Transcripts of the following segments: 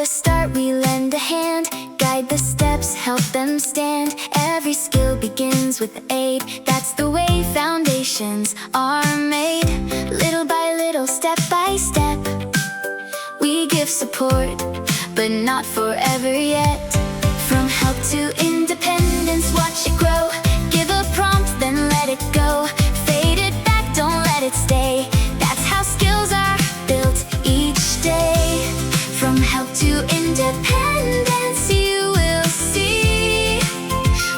the start we lend a hand, guide the steps, help them stand. Every skill begins with aid. That's the way foundations are made. Little by little, step by step, we give support, but not forever yet. From help to independence, watch it grow. Give a prompt, then let it go. Fade it back, don't let it stay. That's how skills are built each day. From help to independence, you will see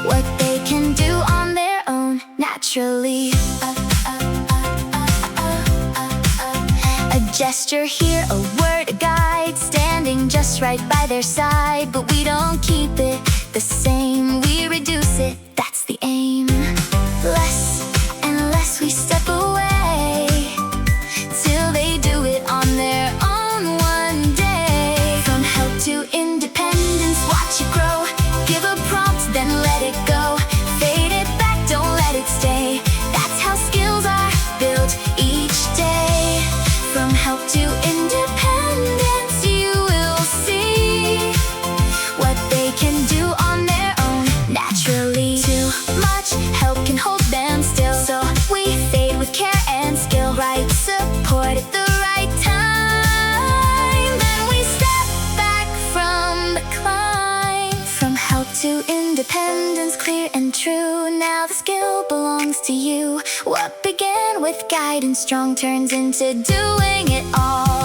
what they can do on their own naturally. A gesture here, a word, a guide, standing just right by their side. But we don't keep it the same, we reduce it, that's the aim. Less and less we step away, till they do it on their own one day. From help to independence, watch it grow. Give a prompt, then let it go. Fade it back, don't let it stay. That's how skills are built each day. From help to independence, you will see what they can do on their own naturally. Too much help can hold them still, so we fade with care and skill. Right support at the right time, then we step back from the climb. From help to independence, clear and true, now the skill belongs to you. What began with guidance strong turns into doing it all.